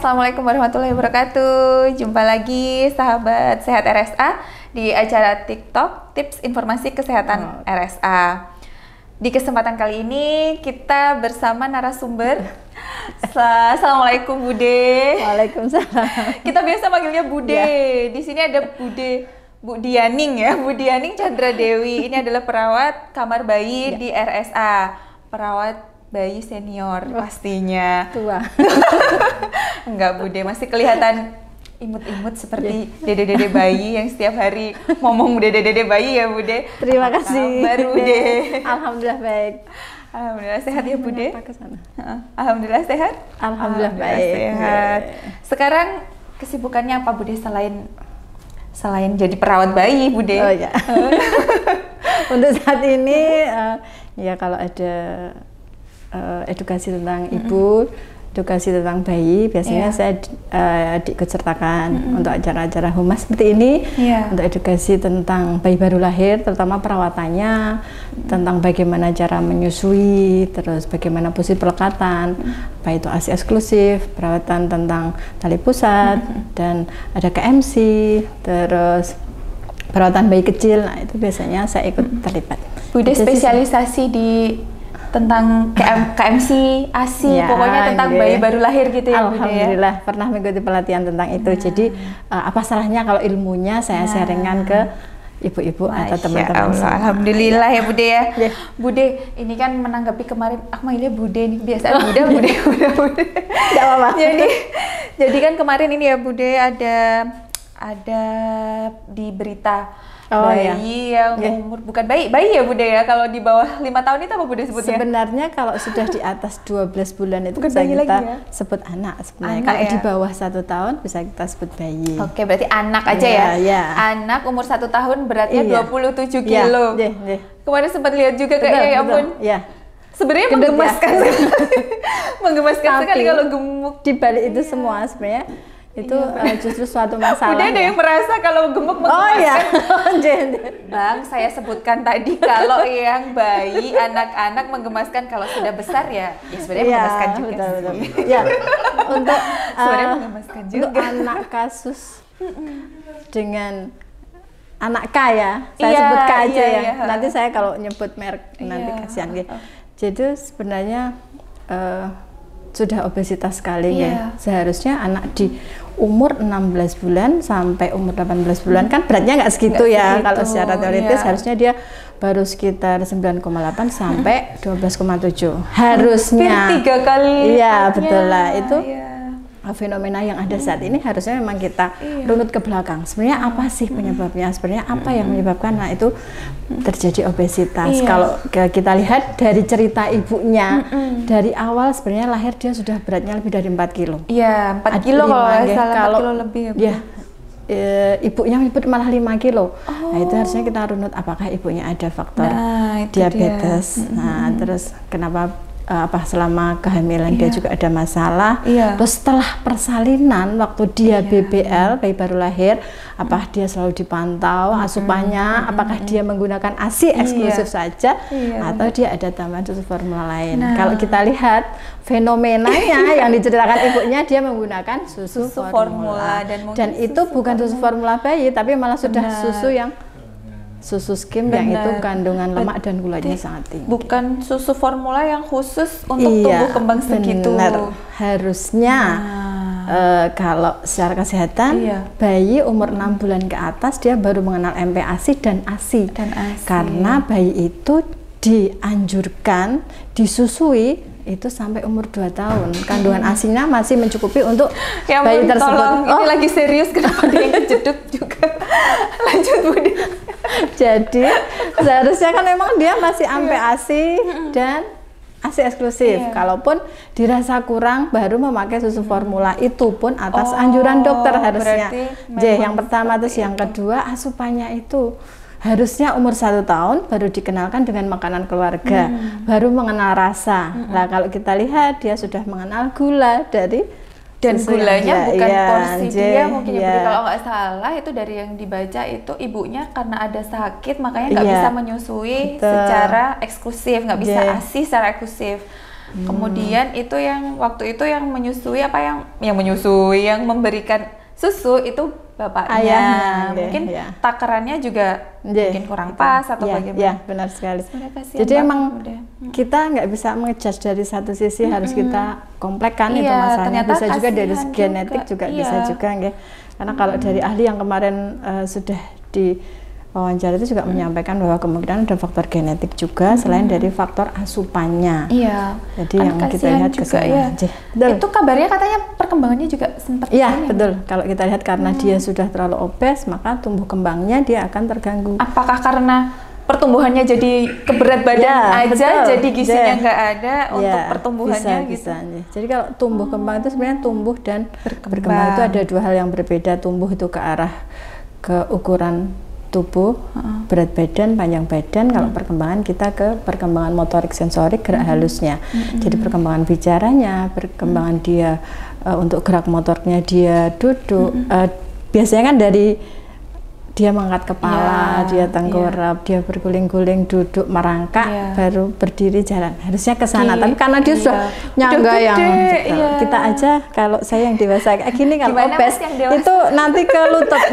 Assalamualaikum warahmatullahi wabarakatuh. Jumpa lagi sahabat Sehat RSA di acara TikTok Tips Informasi Kesehatan RSA. Di kesempatan kali ini kita bersama narasumber. Assalamualaikum Bude. Waalaikumsalam. Kita biasa panggilnya Bude. Ya. Di sini ada Bude Bu Dianing ya, Bu Dianing Chandra Dewi. Ini adalah perawat kamar bayi di RSA. Perawat bayi senior pastinya. Tua. Enggak Bude, masih kelihatan imut-imut seperti dede-dede bayi yang setiap hari ngomong dede-dede bayi ya Bude. Terima kasih. Baru Bude. Alhamdulillah baik. Alhamdulillah sehat ya Bude. Alhamdulillah sehat. Alhamdulillah baik. Sehat. Sekarang kesibukannya apa Bude selain jadi perawat bayi Bude? Oh ya. Untuk saat ini ya kalau ada edukasi tentang ibu, edukasi tentang bayi, biasanya saya diikut sertakan untuk acara-acara humas seperti ini, untuk edukasi tentang bayi baru lahir, terutama perawatannya, tentang bagaimana cara menyusui, terus bagaimana posisi pelekatan, baik itu ASI eksklusif, perawatan tentang tali pusat, dan ada KMC, terus perawatan bayi kecil. Nah itu biasanya saya ikut terlibat. Bude spesialisasi di tentang KMC, ASI, ya, pokoknya tentang bayi baru lahir gitu ya. Alhamdulillah ya? Pernah mengikuti pelatihan tentang itu. Jadi apa salahnya kalau ilmunya saya sharingkan ke ibu-ibu atau teman-teman. Alhamdulillah ya Bude ya. Bude, ini kan menanggapi kemarin aku manggilnya Bude nih, biasa Bude. Tidak apa-apa. Jadi kan kemarin ini ya Bude ada di berita bayi yang umur bukan bayi ya Bude ya, kalau di bawah 5 tahun itu apa Bude sebutnya? Sebenarnya kalau sudah di atas 12 bulan itu bisa kita sebut anak sebenarnya. Kalau di bawah 1 tahun bisa kita sebut bayi. Oke, berarti anak aja ya. Anak umur 1 tahun beratnya 27 kilo. Kemarin sempat lihat juga kayaknya ya ampun. Sebenarnya menggemaskan sekali. Menggemaskan sekali kalau gemuk. Di balik itu semua sebenarnya itu justru suatu masalah. Udah ada yang merasa kalau gemuk menggemaskan. Bang, saya sebutkan tadi kalau yang bayi, anak-anak menggemaskan, kalau sudah besar ya sebenarnya menggemaskan juga. Betul. Ya, untuk sebenarnya menggemaskan juga. Untuk anak kasus dengan anak K ya, saya sebut K aja ya. Nanti saya kalau nyebut merek nanti kasihan gitu. Jadi sebenarnya sudah obesitas sekali ya. Seharusnya anak di umur 16 bulan sampai umur 18 bulan kan beratnya nggak segitu ya. Kalau secara teoritis harusnya dia baru sekitar 9,8 sampai 12,7 harusnya. 3 kali. Iya betul lah itu. Fenomena yang ada saat ini harusnya memang kita runut ke belakang. Sebenarnya apa sih penyebabnya? Sebenarnya apa yang menyebabkan? Nah itu terjadi obesitas. Kalau kita lihat dari cerita ibunya, dari awal sebenarnya lahir dia sudah beratnya lebih dari 4 kilo. Iya, 4 kilo kalau salah, 4 kilo lebih ya. Ibunya menyebut malah 5 kilo. Nah itu harusnya kita runut apakah ibunya ada faktor diabetes. Nah terus kenapa selama kehamilan dia juga ada masalah. Terus setelah persalinan waktu dia BBL, bayi baru lahir, apakah dia selalu dipantau asupannya, apakah dia menggunakan ASI eksklusif saja atau dia ada tambahan susu formula lain. Kalau kita lihat fenomenanya yang diceritakan ibunya, dia menggunakan susu formula. Dan itu bukan susu formula bayi, tapi malah sudah susu yang susu skim yang itu kandungan lemak dan gulanya sangat tinggi. Bukan susu formula yang khusus untuk tumbuh kembang segitu. Harusnya kalau secara kesehatan bayi umur 6 bulan ke atas dia baru mengenal MPASI dan ASI. Karena bayi itu dianjurkan disusui itu sampai umur 2 tahun. Kandungan ASI-nya masih mencukupi untuk bayi tersebut. Tolong, ini lagi serius, kenapa dia yang kejedut juga? Lanjut Bude. Jadi seharusnya kan memang dia masih sampai ASI dan ASI eksklusif. Kalaupun dirasa kurang baru memakai susu formula, itu pun atas anjuran dokter harusnya. Yang pertama, terus yang kedua asupannya itu harusnya umur 1 tahun baru dikenalkan dengan makanan keluarga, baru mengenal rasa. Nah kalau kita lihat dia sudah mengenal gula dan gulanya bukan porsi dia mungkin ya. Kalau nggak salah itu dari yang dibaca itu ibunya karena ada sakit makanya nggak bisa menyusui secara eksklusif, nggak bisa ASI secara eksklusif. Kemudian itu yang waktu itu yang menyusui yang memberikan susu itu bapaknya. Ayahnya, mungkin takarannya juga mungkin kurang pas atau bagaimana. Ya, benar sekali. Jadi emang kita nggak bisa ngejudge dari satu sisi, harus kita komplekkan itu masalahnya. Bisa juga dari genetik juga bisa juga, nggih. Karena kalau dari ahli yang kemarin sudah di wawancara itu juga menyampaikan bahwa kemungkinan ada faktor genetik juga selain dari faktor asupannya. Iya. Jadi yang kita lihat juga Itu kabarnya katanya perkembangannya juga sempat. Iya, betul. Kalau kita lihat karena dia sudah terlalu obes, maka tumbuh kembangnya dia akan terganggu. Apakah karena pertumbuhannya jadi keberat badan aja, jadi gizinya nggak ada untuk pertumbuhannya bisa. Jadi kalau tumbuh kembang itu sebenarnya tumbuh dan berkembang itu ada dua hal yang berbeda. Tumbuh itu ke arah ke ukuran tubuh, berat badan, panjang badan. Kalau perkembangan kita ke perkembangan motorik sensorik, gerak halusnya. Jadi perkembangan bicaranya, perkembangan dia untuk gerak motornya, dia duduk. Biasanya kan dari dia mengangkat kepala, dia tengkurap, dia berguling-guling, duduk, merangkak, baru berdiri jalan. Harusnya ke sana. Tapi karena dia sudah nyangga yang kita aja, kalau saya yang dewasa kayak gini, kalau obes itu nanti ke lutut.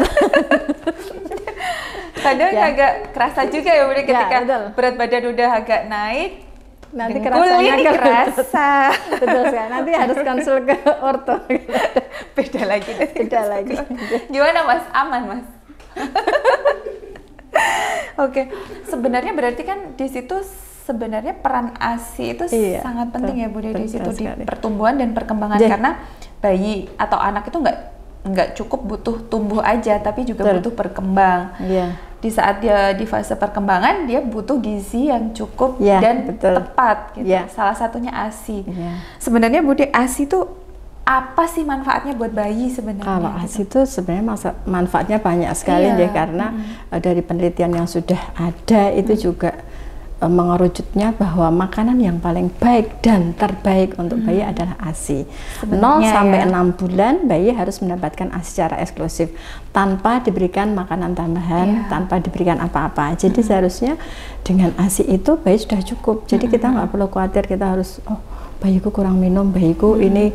Kadang agak kerasa juga ya Budi, ketika berat badan udah agak naik, nanti kerasanya kerasa. Betul sekali. Nanti harus konsul ke orto. Beda lagi. Gimana Mas? Aman Mas? Oke. Sebenarnya berarti kan di situ sebenarnya peran ASI itu sangat penting ya Budi di situ di pertumbuhan dan perkembangan, karena bayi atau anak itu nggak cukup butuh tumbuh aja, tapi juga butuh berkembang. Di saat dia di fase perkembangan, dia butuh gizi yang cukup dan tepat gitu. Salah satunya ASI. Sebenarnya Budi, ASI itu apa sih manfaatnya buat bayi sebenarnya? Kalau ASI itu sebenarnya manfaatnya banyak sekali ya, karena dari penelitian yang sudah ada itu juga mengerucutnya bahwa makanan yang paling baik dan terbaik untuk bayi adalah ASI. 0 sampai 6 bulan bayi harus mendapatkan ASI secara eksklusif tanpa diberikan makanan tambahan, tanpa diberikan apa-apa. Jadi seharusnya dengan ASI itu bayi sudah cukup. Jadi kita nggak perlu khawatir kita harus bayiku kurang minum, bayiku ini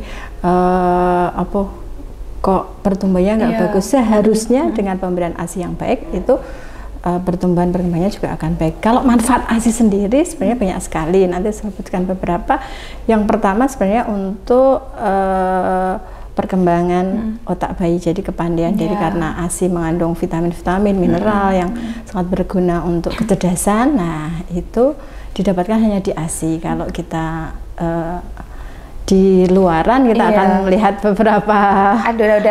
kok pertumbuhannya nggak bagus. Seharusnya dengan pemberian ASI yang baik itu perkembangannya juga akan baik. Kalau manfaat ASI sendiri sebenarnya banyak sekali. Nanti saya sebutkan beberapa. Yang pertama sebenarnya untuk perkembangan otak bayi, jadi kepandian. Jadi karena ASI mengandung vitamin-vitamin, mineral yang sangat berguna untuk kecerdasan. Nah, itu didapatkan hanya di ASI. Kalau kita di luaran kita akan melihat beberapa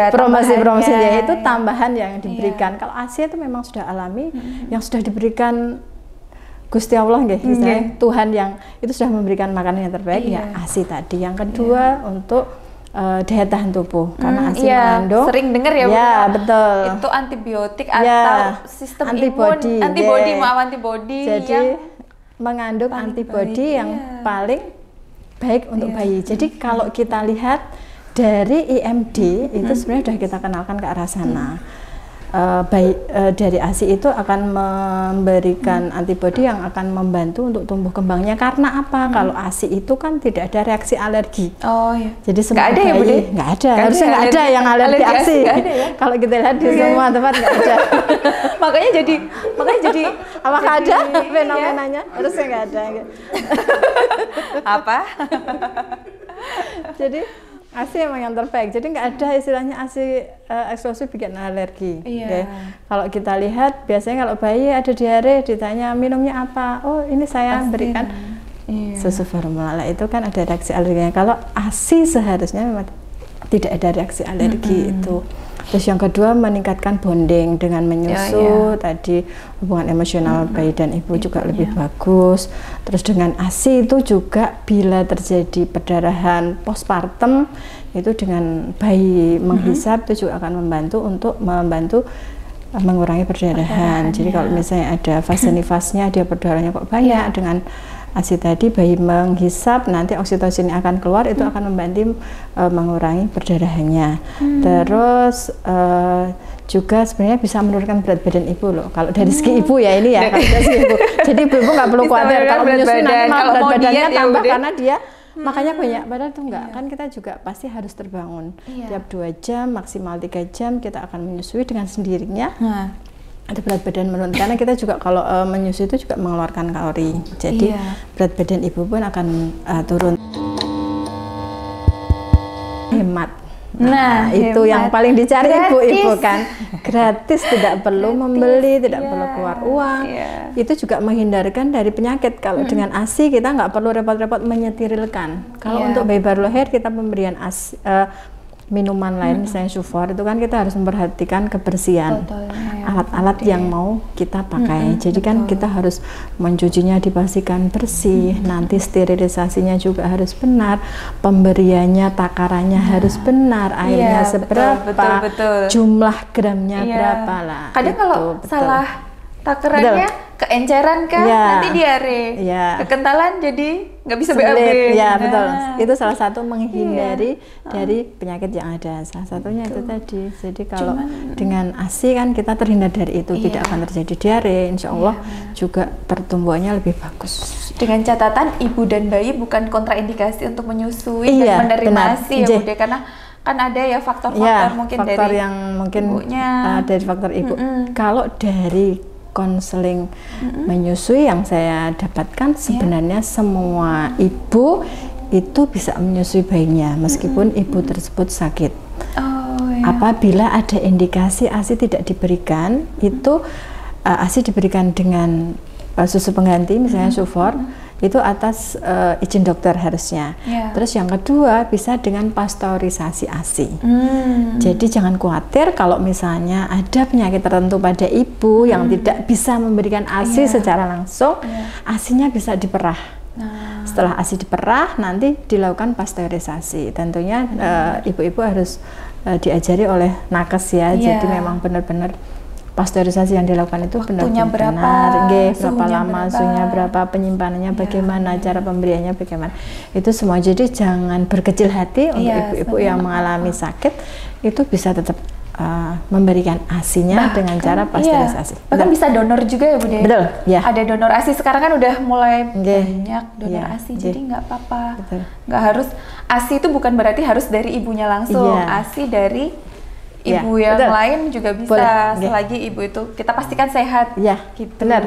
promosi-promosi, yaitu tambahan yang diberikan. Kalau ASI itu memang sudah alami, yang sudah diberikan Gusti Allah, Tuhan yang itu sudah memberikan makanan yang terbaik, ASI tadi. Yang kedua untuk daya tahan tubuh, karena ASI mengandung, sering dengar ya, betul, itu antibiotik atau sistem antibody jadi yang mengandung antibody yang paling baik untuk bayi. Jadi kalau kita lihat dari IMD itu sebenarnya sudah kita kenalkan ke arah sana. Dari ASI itu akan memberikan antibodi yang akan membantu untuk tumbuh kembangnya. Karena apa? Kalau ASI itu kan tidak ada reaksi alergi. Jadi semua ada bayi nggak ada. Harusnya nggak ada yang alergi ASI. Kalau kita lihat di semua tempat nggak ada. makanya jadi apakah ada fenomenanya? Harusnya nggak ada. Apa? Jadi ASI emang yang terbaik, jadi nggak ada istilahnya ASI eksklusif bikin alergi. Kalau kita lihat biasanya kalau bayi ada diare ditanya minumnya apa, oh ini saya berikan susu formula, itu kan ada reaksi alerginya. Kalau ASI seharusnya memang tidak ada reaksi alergi itu. Terus yang kedua meningkatkan bonding dengan menyusu, tadi hubungan emosional bayi dan ibu juga lebih bagus. Terus dengan ASI itu juga bila terjadi perdarahan postpartum itu dengan bayi menghisap itu juga akan membantu untuk mengurangi perdarahan. Jadi kalau misalnya ada fase nifasnya dia perdarahannya kok banyak, dengan ASI tadi bayi menghisap nanti oksitosin akan keluar, itu akan membantu mengurangi perdarahannya. Terus juga sebenarnya bisa menurunkan berat badan ibu loh. Kalau dari segi ibu ya ini ya, kalau dari segi ibu. Jadi ibu nggak perlu khawatir kalau menyusui nanti malah berat badannya tambah karena dia makanya banyak, padahal itu enggak. Kan kita juga pasti harus terbangun. Tiap 2 jam, maksimal 3 jam kita akan menyusui dengan sendirinya. Ada berat badan menurun, karena kita juga kalau menyusui itu juga mengeluarkan kalori. Jadi berat badan ibu pun akan turun. Hemat. Nah, itu yang paling dicari ibu-ibu kan, gratis, tidak perlu membeli, tidak perlu keluar uang. Itu juga menghindarkan dari penyakit. Kalau dengan ASI kita nggak perlu repot-repot menyeterilkan. Kalau untuk bayi baru lahir kita pemberian ASI, minuman lain misalnya Sufor, itu kan kita harus memperhatikan kebersihan alat-alat yang mau kita pakai. Jadi kan kita harus mencucinya dipastikan bersih, nanti sterilisasinya juga harus benar, pemberiannya, takarannya harus benar, airnya seberapa, jumlah gramnya berapa lah. Kadang kalau salah takarannya keenceran kan, nanti diare, kekentalan jadi nggak bisa BAB. Betul. Itu salah satu menghindari dari penyakit yang ada. Salah satunya itu tadi. Jadi kalau dengan ASI kan kita terhindar dari itu, tidak akan terjadi diare. Insya Allah juga pertumbuhannya lebih bagus. Dengan catatan ibu dan bayi bukan kontraindikasi untuk menyusui dan menerima ASI ya Bude, karena kan ada ya faktor-faktor mungkin faktor dari yang mungkin ibunya, dari faktor ibu. Kalau dari konseling menyusui yang saya dapatkan, sebenarnya semua ibu itu bisa menyusui bayinya meskipun ibu tersebut sakit. Apabila ada indikasi ASI tidak diberikan, itu ASI diberikan dengan susu pengganti misalnya Sufor, itu atas izin dokter harusnya. Terus yang kedua bisa dengan pasteurisasi ASI. Jadi jangan khawatir kalau misalnya ada penyakit tertentu pada ibu yang tidak bisa memberikan ASI secara langsung, ASInya bisa diperah. Setelah ASI diperah, nanti dilakukan pasteurisasi. Tentunya ibu-ibu harus diajari oleh nakes ya. Jadi memang benar-benar pasteurisasi yang dilakukan itu benar-benar berapa lama, suhunya berapa, penyimpanannya bagaimana, cara pemberiannya bagaimana, itu semua. Jadi jangan berkecil hati untuk ibu-ibu yang mengalami sakit, itu bisa tetap memberikan ASI-nya dengan cara pasteurisasi. Bahkan bisa donor juga ya Bude? Betul, ada donor ASI, sekarang kan udah mulai banyak donor ASI, jadi nggak apa-apa, nggak harus ASI itu bukan berarti harus dari ibunya langsung, ASI dari ibu yang lain juga bisa, selagi ibu itu kita pastikan sehat. Gitu. Benar.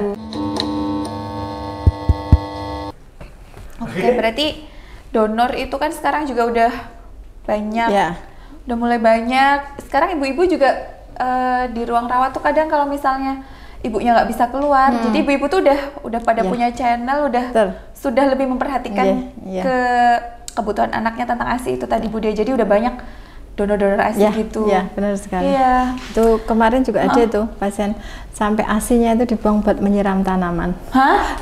Oke, berarti donor itu kan sekarang juga udah banyak, udah mulai banyak. Sekarang ibu-ibu juga di ruang rawat tuh kadang kalau misalnya ibunya nggak bisa keluar, jadi ibu-ibu tuh udah pada punya channel, sudah lebih memperhatikan ke kebutuhan anaknya tentang ASI itu tadi Bude. Jadi udah banyak donor-donor ASI gitu. Benar sekali. Itu kemarin juga ada itu pasien sampai ASI-nya itu dibuang buat menyiram tanaman.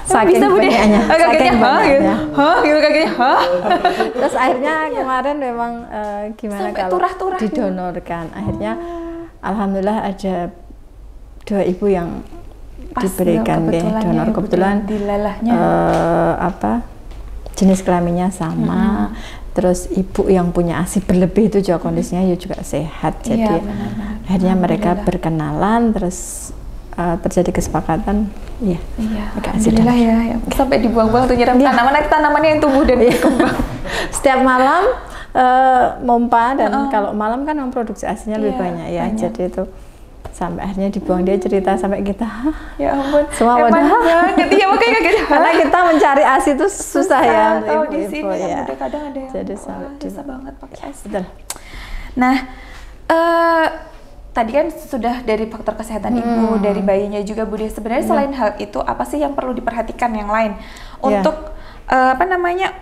Saking banyaknya. Saking banyaknya. Terus akhirnya kemarin memang gimana sampai kalau didonorkan. Akhirnya alhamdulillah ada 2 ibu yang diberikan donor, kebetulan jenis kelaminnya sama. Terus ibu yang punya ASI berlebih itu juga kondisinya juga sehat, jadi akhirnya mereka berkenalan, terus terjadi kesepakatan, alhamdulillah ya, sampai dibuang-buang tuh nyiram tanamannya yang tumbuh dan berkembang. Setiap malam mompa, dan kalau malam kan memproduksi ASI-nya lebih banyak ya, jadi itu sampai akhirnya dibuang. Dia cerita sampai kita, ya ampun, semua banget ya, makanya kaget. Karena kita mencari ASI itu susah ya, di sini kadang ada yang jadi susah banget pakai ASI. Nah, tadi kan sudah dari faktor kesehatan ibu, dari bayinya juga Bude. Sebenarnya selain hal itu, apa sih yang perlu diperhatikan yang lain untuk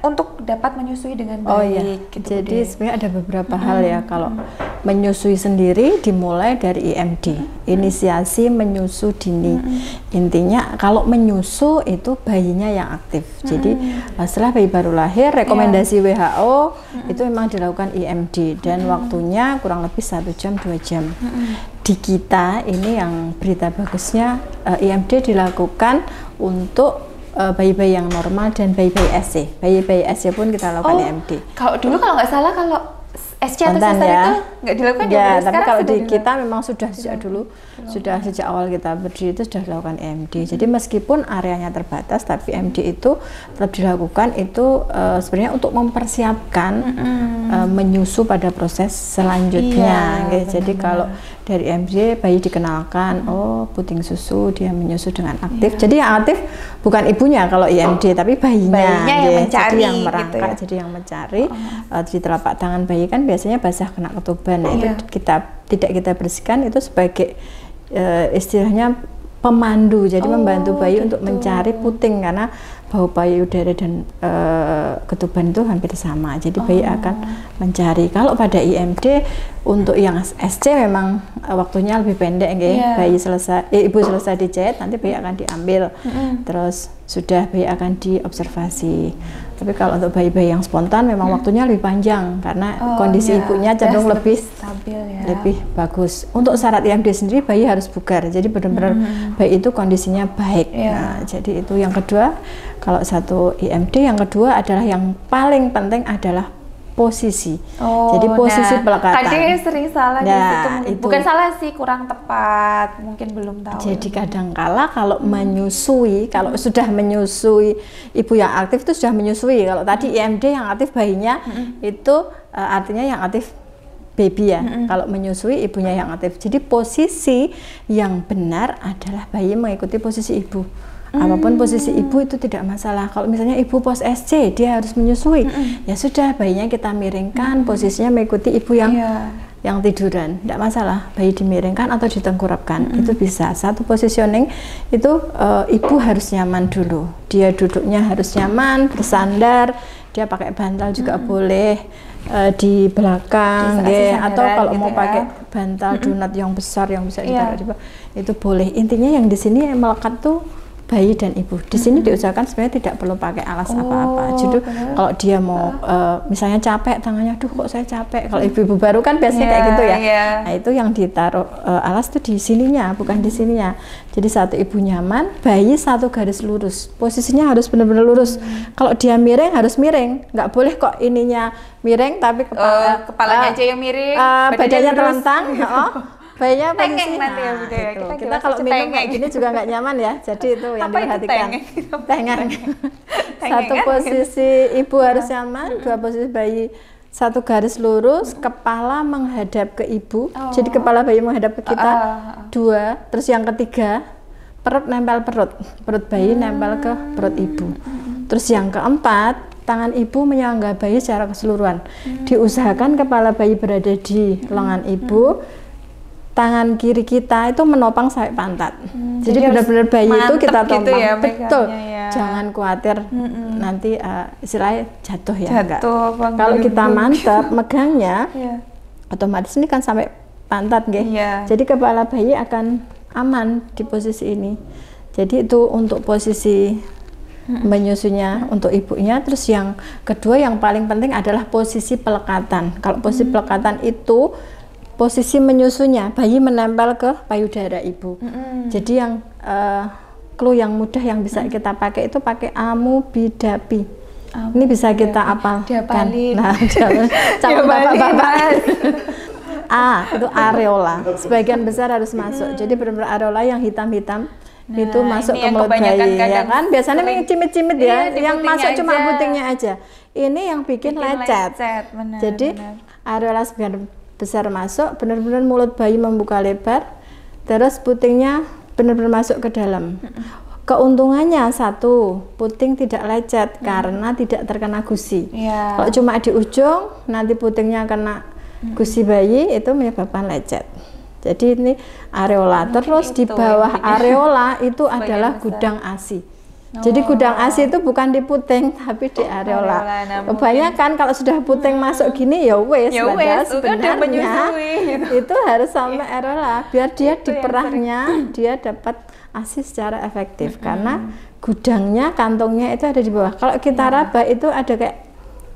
untuk dapat menyusui dengan baik? Gitu, jadi sebenarnya ada beberapa hal ya. Kalau menyusui sendiri dimulai dari IMD, inisiasi menyusu dini. Intinya kalau menyusu itu bayinya yang aktif. Jadi setelah bayi baru lahir, rekomendasi WHO itu memang dilakukan IMD, dan waktunya kurang lebih 1 jam 2 jam. Di kita ini yang berita bagusnya, IMD dilakukan untuk bayi-bayi yang normal dan bayi-bayi SC. Bayi-bayi SC pun kita lakukan IMD. Kalau dulu kalau nggak salah, kalau SC atau sesar ya. itu nggak dilakukan ya, tapi sekarang kalau di dilakukan. kita memang sudah sejak dulu, sudah sejak awal kita berdiri itu sudah dilakukan EMD. Jadi meskipun areanya terbatas, tapi EMD itu tetap dilakukan itu sebenarnya untuk mempersiapkan menyusu pada proses selanjutnya. Jadi kalau dari EMD bayi dikenalkan, oh puting susu, dia menyusu dengan aktif. Jadi yang aktif bukan ibunya kalau IMD, tapi bayinya yang mencari, jadi yang merangkak, gitu ya? Jadi yang mencari. Di telapak tangan bayi kan biasanya basah kena ketuban, itu tidak kita bersihkan, itu sebagai istilahnya pemandu, jadi membantu bayi untuk mencari puting, karena bau payudara dan ketuban itu hampir sama, jadi bayi akan mencari. Kalau pada IMD untuk yang SC memang waktunya lebih pendek, bayi selesai, ibu selesai dijahit, nanti bayi akan diambil, terus sudah bayi akan diobservasi. Tapi kalau untuk bayi-bayi yang spontan memang waktunya lebih panjang, karena kondisi ibunya cenderung lebih stabil, lebih bagus. Untuk syarat IMD sendiri bayi harus bugar, jadi benar-benar bayi itu kondisinya baik. Nah, jadi itu yang kedua. Kalau satu IMD, yang kedua adalah yang paling penting adalah posisi. Jadi posisi pelekatan. Kadang sering salah itu. Bukan salah sih, kurang tepat, mungkin belum tahu. Jadi kadang-kala kalau menyusui, kalau sudah menyusui, ibu yang aktif itu sudah menyusui. Kalau tadi IMD yang aktif bayinya itu artinya yang aktif baby ya. Kalau menyusui ibunya yang aktif. Jadi posisi yang benar adalah bayi mengikuti posisi ibu. Apapun posisi ibu itu tidak masalah. Kalau misalnya ibu pos SC, dia harus menyusui, ya sudah bayinya kita miringkan, posisinya mengikuti ibu yang tiduran, tidak masalah. Bayi dimiringkan atau ditengkurapkan, itu bisa. Satu positioning itu ibu harus nyaman dulu. Dia duduknya harus nyaman, bersandar, dia pakai bantal juga boleh di belakang, atau kalau mau pakai bantal donat yang besar yang bisa ditaruh di bawah, itu boleh. Intinya yang di sini melekat tuh bayi dan ibu. Di sini diusahakan sebenarnya tidak perlu pakai alas apa-apa. Jadi kalau dia mau misalnya capek tangannya, duh kok saya capek. Kalau ibu-ibu baru kan biasanya kayak gitu ya. Nah itu yang ditaruh alas tuh di sininya, bukan di sininya. Jadi satu ibu nyaman, bayi satu garis lurus. Posisinya harus benar-benar lurus. Kalau dia miring harus miring. Nggak boleh kok ininya miring tapi kepalanya aja yang miring, badannya telentang. Bayinya tengeng nanti ya, kita kalau minum kayak gini juga nggak nyaman ya, jadi itu yang diperhatikan. Tengeng. Satu posisi ibu harus nyaman, dua posisi bayi satu garis lurus, kepala menghadap ke ibu, jadi kepala bayi menghadap ke kita, dua. Terus yang ketiga, perut nempel perut bayi nempel ke perut ibu. Terus yang keempat, tangan ibu menyangga bayi secara keseluruhan. Diusahakan kepala bayi berada di lengan ibu, tangan kiri kita itu menopang sampai pantat. Jadi benar-benar bayi itu kita topang. Gitu ya, betul. Jangan khawatir nanti istilahnya jatuh ya. Kalau kita mantap megangnya, otomatis ini kan sampai pantat, Jadi kepala bayi akan aman di posisi ini. Jadi itu untuk posisi menyusunya untuk ibunya. Terus yang kedua yang paling penting adalah posisi pelekatan. Kalau posisi pelekatan itu posisi menyusunya, bayi menempel ke payudara ibu. Jadi yang clue yang mudah yang bisa kita pakai itu pakai Amubidapi. Ini bisa kita apalkan. Nah, sama bapak-bapak. Itu areola. Sebagian besar harus masuk. Jadi benar-benar areola yang hitam-hitam itu masuk ke mulut bayi, ya kan? Biasanya cimit-cimit ya, yang masuk cuma putingnya aja. Ini yang bikin lecet. Jadi areola sebagian besar masuk, benar-benar mulut bayi membuka lebar, terus putingnya benar-benar masuk ke dalam. Keuntungannya satu, puting tidak lecet karena tidak terkena gusi. Kalau cuma di ujung, nanti putingnya kena gusi bayi, itu menyebabkan lecet. Jadi ini areola. Terus di bawah areola itu adalah gudang ASI. Jadi gudang ASI itu bukan di puting tapi di areola. Kebanyakan kalau sudah puting masuk gini ya wes, sebenarnya itu harus sampai areola biar dia di perahnya dia dapat ASI secara efektif, karena gudangnya, kantongnya itu ada di bawah. Kalau kita raba itu ada kayak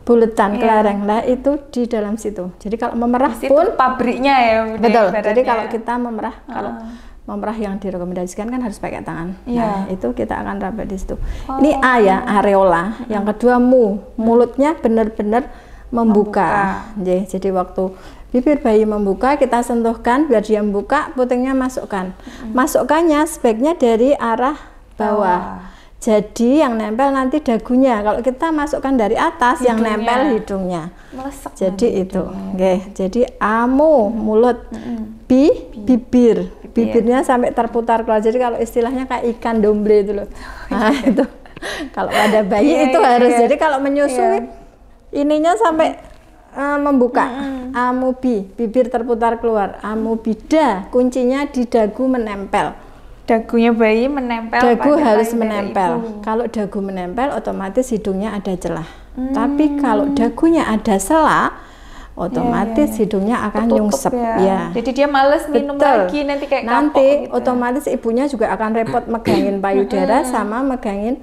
buletan kelereng lah, itu di dalam situ. Jadi kalau memerah pun pabriknya ya. Betul. Jadi kalau kita memerah, kalau memerah yang direkomendasikan kan harus pakai tangan. Nah, itu kita akan raba di situ. Ini A ya, areola. Yang kedua mulutnya benar-benar membuka. Jadi waktu bibir bayi membuka, kita sentuhkan biar dia membuka, putingnya masukkan. Masukkannya sebaiknya dari arah bawah. Jadi yang nempel nanti dagunya. Kalau kita masukkan dari atas, yang nempel hidungnya. Melesek jadi itu. Jadi amu mulut, bibir. Bibirnya sampai terputar keluar. Jadi kalau istilahnya kayak ikan domble itu loh. Nah, itu. Kalau pada bayi itu harus. Jadi kalau menyusui ininya sampai membuka. Amubi, bibir terputar keluar. Amubida, kuncinya di dagu menempel. Dagunya bayi menempel. Dagu harus menempel. Kalau dagu menempel, otomatis hidungnya ada celah. Tapi kalau dagunya ada sela, otomatis hidungnya akan nyungsep. Jadi dia males minum lagi nanti kayak nanti kapok gitu. Otomatis ibunya juga akan repot megangin payudara sama megangin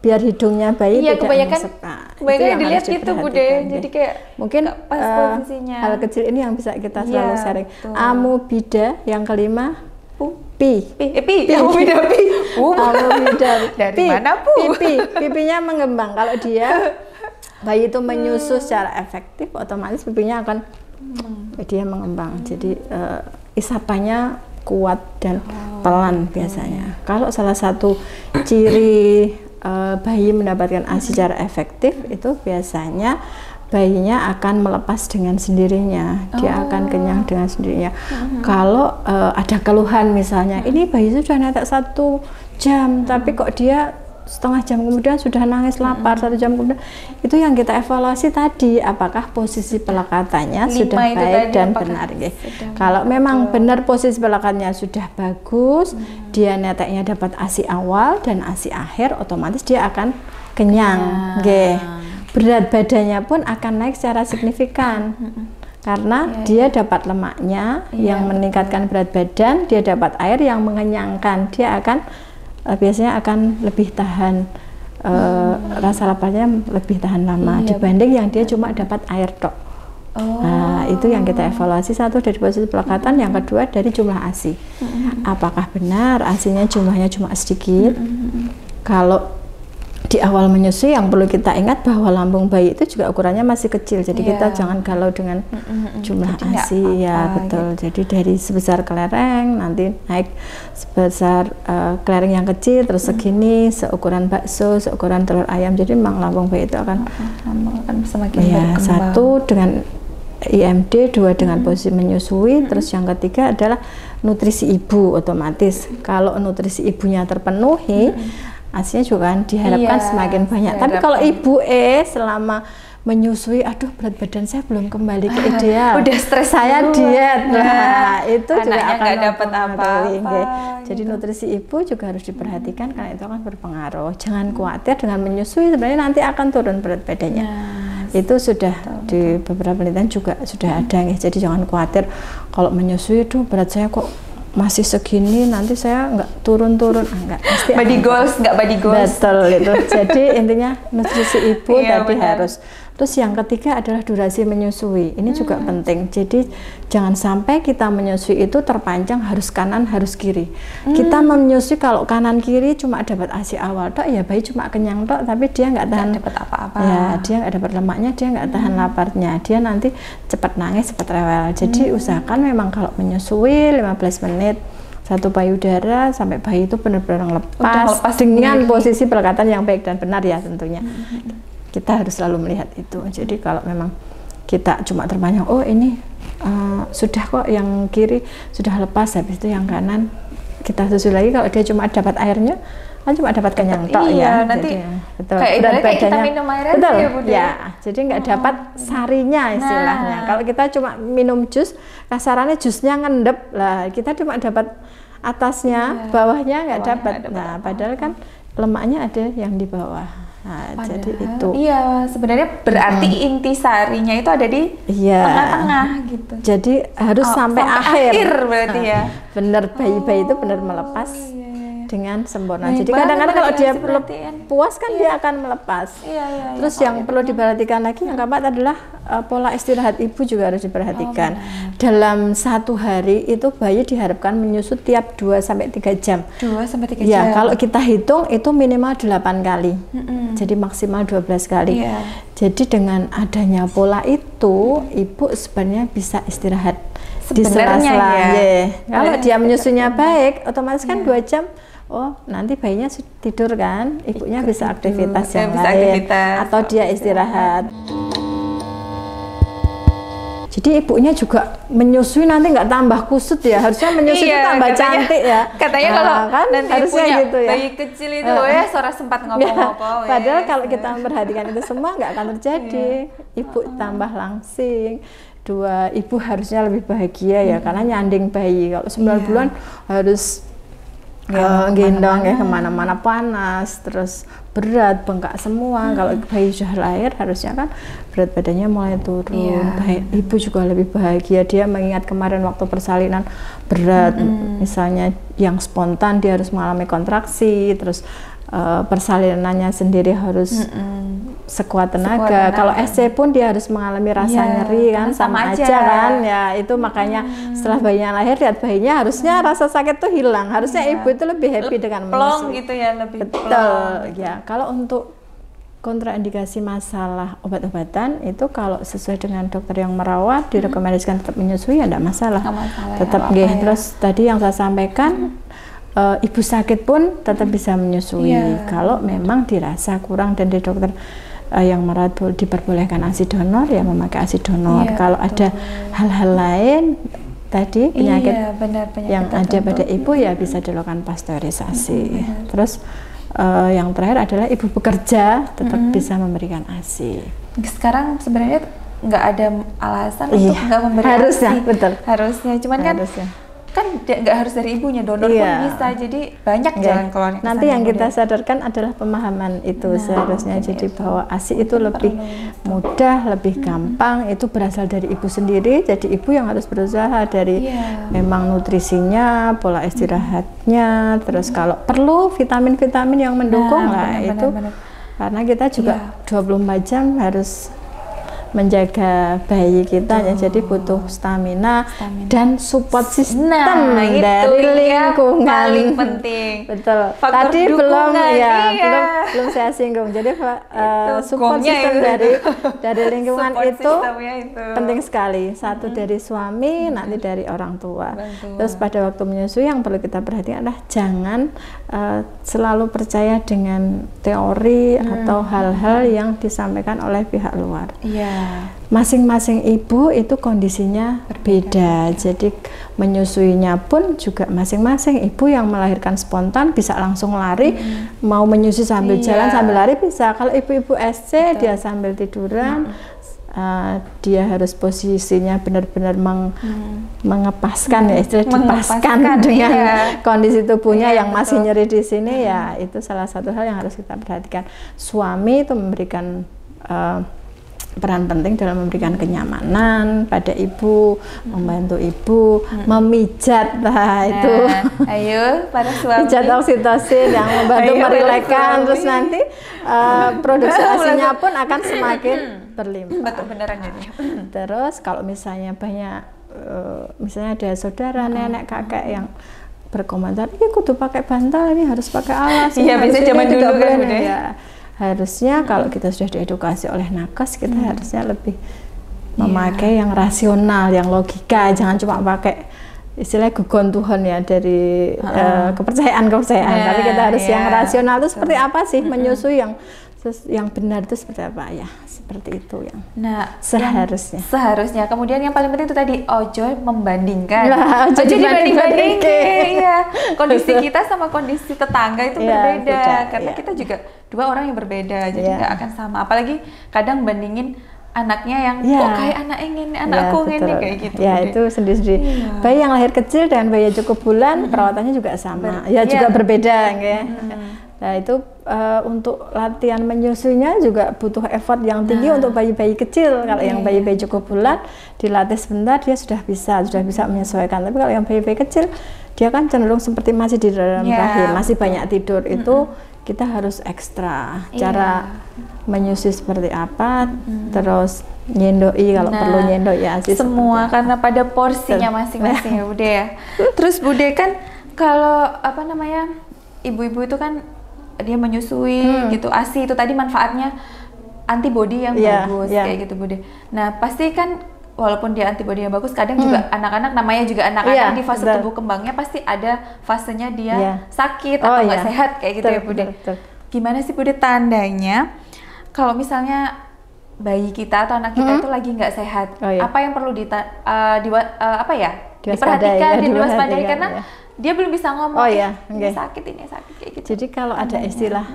biar hidungnya bayi tidak nyungsep. Kebanyakan dilihat gitu Bude. Jadi kayak mungkin pas posisinya. Hal kecil ini yang bisa kita selalu sharing. Amubida yang kelima. Amubida. Dari mana pipinya mengembang. Kalau dia bayi itu menyusu secara efektif, otomatis pipinya akan dia mengembang. Jadi isapannya kuat dan pelan biasanya. Kalau salah satu ciri bayi mendapatkan ASI secara efektif itu biasanya bayinya akan melepas dengan sendirinya, dia akan kenyang dengan sendirinya. Kalau ada keluhan misalnya, ini bayi sudah netek 1 jam, tapi kok dia setengah jam kemudian sudah nangis lapar, 1 jam kemudian, itu yang kita evaluasi tadi, apakah posisi pelekatannya sudah baik dan benar. Kalau memang benar posisi pelekatannya sudah bagus, dia neteknya dapat ASI awal dan ASI akhir, otomatis dia akan kenyang. Berat badannya pun akan naik secara signifikan karena dia dapat lemaknya yang meningkatkan berat badan, dia dapat air yang mengenyangkan, dia akan biasanya akan lebih tahan rasa laparnya lebih tahan lama dibanding yang dia cuma dapat air tok. Nah, itu yang kita evaluasi, satu dari posisi pelekatan, yang kedua dari jumlah ASI. Apakah benar ASInya jumlahnya cuma sedikit? Kalau di awal menyusui yang perlu kita ingat bahwa lambung bayi itu juga ukurannya masih kecil, jadi kita jangan galau dengan jumlah ASI betul. Jadi dari sebesar kelereng nanti naik sebesar kelereng yang kecil terus segini, seukuran bakso, seukuran telur ayam. Jadi memang lambung bayi itu akan semakin berkembang. Satu dengan IMD, dua dengan posisi menyusui, terus yang ketiga adalah nutrisi ibu. Otomatis kalau nutrisi ibunya terpenuhi, ASInya juga kan diharapkan semakin banyak. Tapi kalau ibu selama menyusui, aduh berat badan saya belum kembali ke ideal, udah stres, saya diet, itu juga akan nggak dapat apa-apa. Jadi nutrisi ibu juga harus diperhatikan karena itu akan berpengaruh. Jangan khawatir dengan menyusui, sebenarnya nanti akan turun berat badannya. Itu sudah di beberapa penelitian juga sudah ada, jadi jangan khawatir kalau menyusui itu berat saya kok masih segini, nanti saya nggak turun-turun, enggak, pasti body goals. Betul itu. Jadi intinya nutrisi ibu tadi harus. Terus yang ketiga adalah durasi menyusui. Ini juga penting. Jadi jangan sampai kita menyusui itu terpancang harus kanan harus kiri. Kita menyusui kalau kanan kiri cuma dapat ASI awal tok, ya bayi cuma kenyang tok, tapi dia nggak tahan dapat apa-apa. Ya, dia nggak dapat lemaknya, dia nggak tahan laparnya, dia nanti cepat nangis, cepat rewel. Jadi usahakan memang kalau menyusui 15 menit satu payudara sampai bayi itu benar-benar lepas dengan posisi pelekatan yang baik dan benar ya tentunya. Kita harus selalu melihat itu. Jadi kalau memang kita cuma terpanjang, oh ini sudah kok yang kiri sudah lepas, habis itu yang kanan kita susui lagi, kalau dia cuma dapat airnya kan cuma dapat kenyang tok nanti jadi, betul. Kayak kita minum air betul ya Budi. Jadi nggak dapat sarinya istilahnya. Kalau kita cuma minum jus, kasarannya jusnya ngendep lah, kita cuma dapat atasnya, bawahnya nggak dapat. Nah, padahal kan lemaknya ada yang di bawah. Nah, jadi itu. Iya, sebenarnya berarti inti sarinya itu ada di tengah-tengah gitu. Jadi harus sampai akhir berarti ya. Bener, bayi-bayi itu benar melepas dengan sempurna. Jadi kadang-kadang kalau dia puas kan dia akan melepas. Terus yang perlu diperhatikan lagi yang keempat adalah pola istirahat ibu juga harus diperhatikan. Dalam 1 hari itu bayi diharapkan menyusu tiap 2-3 jam. 2-3 jam. Ya, kalau kita hitung itu minimal 8 kali. Jadi maksimal 12 kali. Jadi dengan adanya pola itu, ibu sebenarnya bisa istirahat di sela-sela. Kalau dia menyusunya baik, otomatis kan 2 jam. Oh, nanti bayinya tidur kan, ibunya bisa aktivitas yang lain, atau dia istirahat. Jadi ibunya juga menyusui nanti nggak tambah kusut ya, harusnya menyusui tambah cantik ya. Katanya kalau kan nanti harusnya punya gitu ya. Bayi kecil itu ya suara sempat ngopo-ngopo. Padahal kalau kita memperhatikan itu semua nggak akan terjadi. Ibu tambah langsing. 2, ibu harusnya lebih bahagia ya karena nyanding bayi. Kalau 9 bulan harus gendong ya kemana-mana panas, terus berat, bengkak semua. Kalau bayi sudah lahir harusnya kan berat badannya mulai turun. Ibu juga lebih bahagia, dia mengingat kemarin waktu persalinan berat, misalnya yang spontan dia harus mengalami kontraksi, terus persalinannya sendiri harus sekuat tenaga. Kalau SC pun dia harus mengalami rasa nyeri kan, sama aja kan ya. Itu makanya setelah bayinya lahir, lihat bayinya harusnya rasa sakit tuh hilang. Harusnya ibu itu lebih happy dengan menyusui gitu ya, lebih betul ya. Kalau untuk kontraindikasi masalah obat-obatan itu kalau sesuai dengan dokter yang merawat direkomendasikan tetap menyusui ya enggak masalah. Tetap terus tadi yang saya sampaikan ibu sakit pun tetap bisa menyusui. Kalau memang dirasa kurang dan di dokter yang merawat diperbolehkan ASI donor ya memakai ASI donor. Kalau ada hal-hal lain tadi penyakit yang ada pada ibu ya bisa dilakukan pasteurisasi. Terus yang terakhir adalah ibu bekerja tetap bisa memberikan ASI. Sekarang sebenarnya nggak ada alasan untuk nggak memberikan harusnya, ASI. Betul. Harusnya, cuman kan nggak harus dari ibunya, donor pun bisa. Jadi banyak jalan keluar. Nanti yang kita sadarkan adalah pemahaman itu seharusnya. Jadi bahwa ASI itu lebih mudah, lebih gampang. Itu berasal dari ibu sendiri. Jadi ibu yang harus berusaha dari memang nutrisinya, pola istirahatnya, terus kalau perlu vitamin-vitamin yang mendukung itu. Karena kita juga 24 jam harus menjaga bayi kita ya, jadi butuh stamina dan support system dari lingkungan paling penting. Betul. Faktor tadi dukungan, belum saya singgung. Jadi support system dari lingkungan itu penting sekali. Satu dari suami, nanti dari orang tua. Terus pada waktu menyusui yang perlu kita perhatikan adalah jangan selalu percaya dengan teori atau hal-hal yang disampaikan oleh pihak luar. Masing-masing ibu itu kondisinya berbeda. Jadi menyusuinya pun juga masing-masing. Ibu yang melahirkan spontan bisa langsung lari, mau menyusui sambil jalan sambil lari bisa. Kalau ibu-ibu SC dia sambil tiduran, dia harus posisinya benar-benar mengepaskan ya, istilah dipaskan dengan kondisi tubuhnya yang masih nyeri di sini ya. Itu salah satu hal yang harus kita perhatikan. Suami itu memberikan peran penting dalam memberikan kenyamanan pada ibu, membantu ibu, memijat itu. Ayo para suami. Pijat oksitosin yang membantu merilekskan, terus nanti produksi ASI-nya pun akan semakin berlimpah. Betul, beneran jadi. Terus kalau misalnya banyak, misalnya ada saudara, nenek, kakek yang berkomentar, ini kudu pakai bantal, ini harus pakai alas. Iya, biasanya zaman dulu kan ya. Harusnya kalau kita sudah diedukasi oleh nakes, kita harusnya lebih memakai yang rasional, yang logika, jangan cuma pakai istilahnya gugon Tuhan ya dari kepercayaan-kepercayaan. Tapi kita harus yang rasional itu seperti apa sih, menyusui yang benar itu seperti apa ya, seperti itu yang seharusnya. Kemudian yang paling penting itu tadi ojo membandingkan. Ojo dibanding-bandingkan. Iya. Kondisi kita sama kondisi tetangga itu berbeda karena kita juga dua orang yang berbeda, jadi nggak akan sama. Apalagi kadang bandingin anaknya yang kok kayak anak ini, anakku ini kayak gitu. Ya itu sendiri-sendiri. Bayi yang lahir kecil dan bayi cukup bulan perawatannya juga sama. Juga berbeda ya. Nah itu untuk latihan menyusuinya juga butuh effort yang tinggi untuk bayi-bayi kecil. Kalau yang bayi-bayi cukup bulan dilatih sebentar dia sudah bisa menyesuaikan. Tapi kalau yang bayi-bayi kecil dia kan cenderung seperti masih di dalam rahim, masih banyak tidur, itu kita harus ekstra cara menyusui seperti apa, terus nyendoi kalau perlu nyendoi ASI semua karena pada porsinya masing-masing ya Bude ya. Terus Bude kan kalau apa namanya ibu-ibu itu kan dia menyusui gitu ASI itu tadi manfaatnya antibody yang bagus kayak gitu Bude. Nah pasti kan walaupun dia antibody yang bagus, kadang juga anak-anak namanya juga anak-anak di fase tubuh kembangnya pasti ada fasenya dia sakit atau nggak sehat kayak gitu ya Bude. Gimana sih Bude tandanya kalau misalnya bayi kita atau anak kita itu lagi nggak sehat? Apa yang perlu diperhatikan, diwaspadai karena dia belum bisa ngomong ini sakit kayak gitu. Jadi kalau ada istilah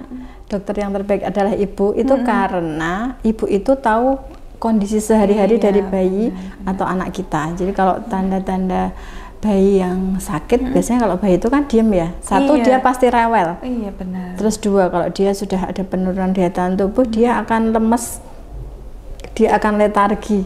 dokter yang terbaik adalah ibu itu karena ibu itu tahu kondisi sehari-hari dari bayi atau anak kita. Jadi kalau tanda-tanda bayi yang sakit, biasanya kalau bayi itu kan diem ya. Satu, dia pasti rewel. Iya benar. Terus dua, kalau dia sudah ada penurunan daya tahan tubuh, dia akan lemes, dia akan letargi.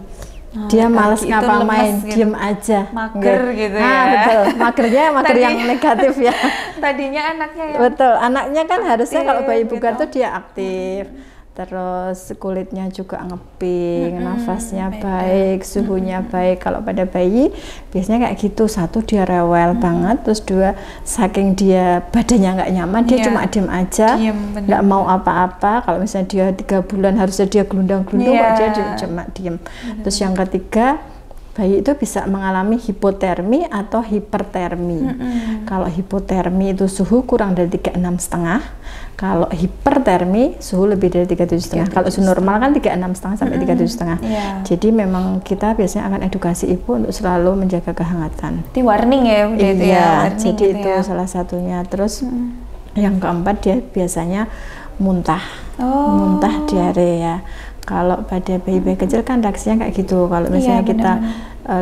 Dia malas ngapa-main, gitu. Diem aja. Mager gitu ya. Betul. Magernya mager yang negatif ya. Tadinya anaknya ya. Betul. Anaknya kan aktif, harusnya kalau bayi bugar tuh gitu. dia aktif. Terus kulitnya juga ngeping, nafasnya baik, suhunya baik. Kalau pada bayi biasanya kayak gitu. Satu, dia rewel banget. Terus dua, saking dia badannya nggak nyaman, dia cuma diem aja, nggak mau apa-apa. Kalau misalnya dia 3 bulan harusnya dia gelundang-gelundung, dia cuma diem. Terus yang ketiga, bayi itu bisa mengalami hipotermi atau hipertermi. Kalau hipotermi itu suhu kurang dari 36,5. Kalau hipertermi suhu lebih dari 37,5. Kalau suhu normal kan 36,5 sampai 37,5. Jadi memang kita biasanya akan edukasi ibu untuk selalu menjaga kehangatan. Itu warning ya udah itu ya. Jadi itu salah satunya. Terus yang keempat, dia biasanya muntah. Muntah, diare ya. Kalau pada bayi-bayi kecil kan reaksinya kayak gitu. Kalau misalnya kita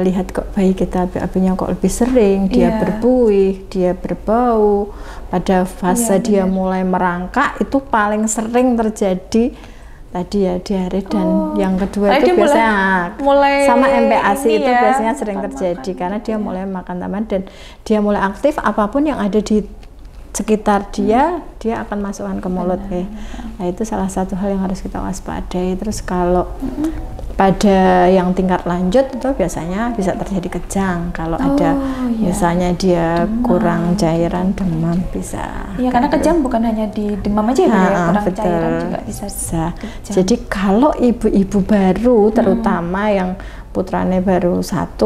lihat kok bayi kita BAB-nya kok lebih sering, dia berbuih, dia berbau. Pada fase dia mulai merangkak itu paling sering terjadi tadi ya diare, dan yang kedua itu biasanya mulai sama MPASI itu biasanya sering terjadi karena dia mulai makan tambahan dan dia mulai aktif, apapun yang ada di sekitar dia akan masukkan ke mulut ya. Nah itu salah satu hal yang harus kita waspadai. Terus kalau pada yang tingkat lanjut itu biasanya bisa terjadi kejang. Kalau ada misalnya dia kurang cairan, demam bisa. Iya karena kejang bukan hanya di demam aja ya, kurang cairan juga bisa. Jadi kalau ibu-ibu baru terutama yang putranya baru 1,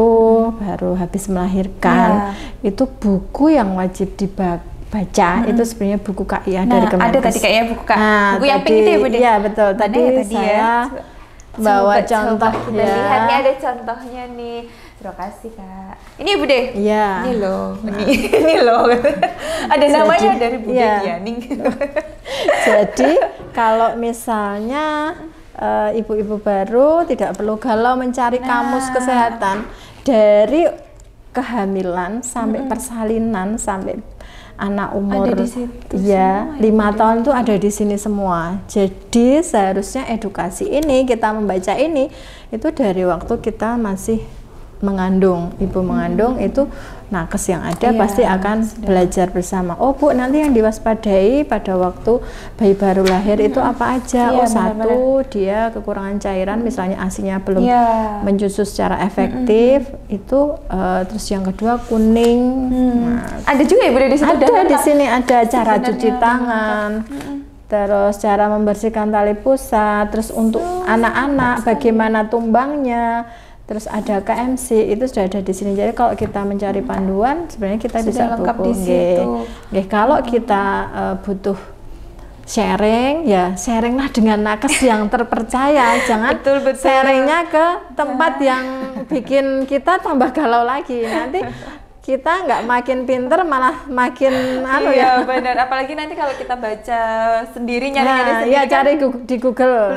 baru habis melahirkan, itu buku yang wajib dibaca itu sebenarnya buku KIA dari Kemenkes. Ada tadi kayaknya buku buku yang pink itu ya Bude? Iya betul. Tadi saya bawa contoh ya. Lihat nih ada contohnya nih. Terima kasih Kak. Ini Bude. Iya. Ini loh. Ini loh. Ada namanya dari Bude Dianing. Jadi kalau misalnya ibu-ibu baru tidak perlu galau mencari kamus kesehatan dari kehamilan sampai persalinan sampai anak umur 5 tahun itu ada di sini semua. Jadi seharusnya edukasi ini, kita membaca ini itu dari waktu kita masih mengandung, ibu mengandung itu nakes yang ada pasti akan belajar bersama. Oh Bu, nanti yang diwaspadai pada waktu bayi baru lahir itu apa aja? Satu, dia kekurangan cairan, misalnya ASI-nya belum menyusu secara efektif, itu terus yang kedua kuning. Ada juga ya Bu di situ? Ada di sini, ada cara cuci tangan. Terus cara membersihkan tali pusat, terus untuk anak-anak bagaimana tumbangnya. Terus ada KMC, itu sudah ada di sini. Jadi kalau kita mencari panduan, sebenarnya kita sudah bisa lengkap di situ. Kalau kita butuh sharing, ya sharinglah dengan nakes yang terpercaya. Jangan sharingnya ke tempat yang bikin kita tambah galau lagi. Nanti kita nggak makin pinter, malah makin benar. Apalagi nanti kalau kita baca sendiri, nyari-nyari sendiri cari di Google.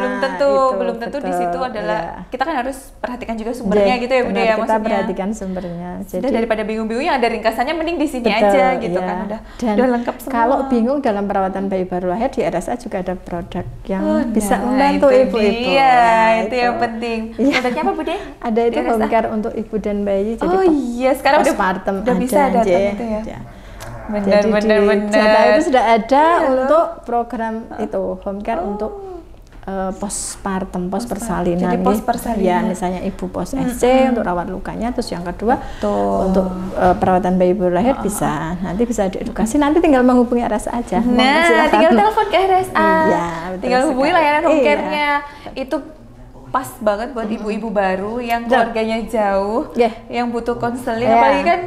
Belum tentu di situ adalah kita kan harus perhatikan juga sumbernya gitu ya Bude ya, kita perhatikan sumbernya. Jadi daripada bingung-bingung yang ada ringkasannya, mending di sini aja gitu kan udah lengkap semua. Kalau bingung dalam perawatan bayi baru lahir, di RSA juga ada produk yang bisa membantu ibu-ibu. Iya, itu yang penting. Produknya apa Bude? Ada itu home care untuk ibu dan bayi. Jadi sekarang postpartum udah bisa datang itu ya. Benar. Jatah itu sudah ada untuk program itu home care untuk postpartum, pos persalinan. Jadi pos persalinan. Ya, misalnya ibu pos SC untuk rawat lukanya, terus yang kedua untuk perawatan bayi baru lahir bisa. Nanti bisa diedukasi, nanti tinggal menghubungi RSA aja. Nah, tinggal telepon ke RSA. Iya, tinggal hubungi layanan home care-nya. Itu pas banget buat ibu-ibu baru yang keluarganya jauh, yang butuh konseling, apalagi kan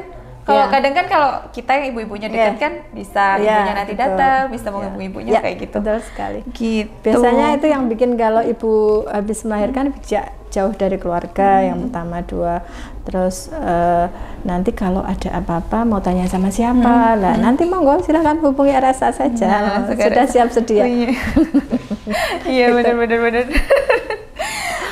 kalau kadang kan kalau kita yang ibu-ibunya dekat kan bisa ibunya nanti datang, bisa menghubungi ibunya kayak gitu. Betul sekali. Gitu. Biasanya itu yang bikin kalau ibu habis melahirkan jauh dari keluarga, yang pertama, dua. Terus nanti kalau ada apa-apa mau tanya sama siapa, lah nanti monggo silahkan hubungi RSA saja. Sudah siap sedia. Iya benar.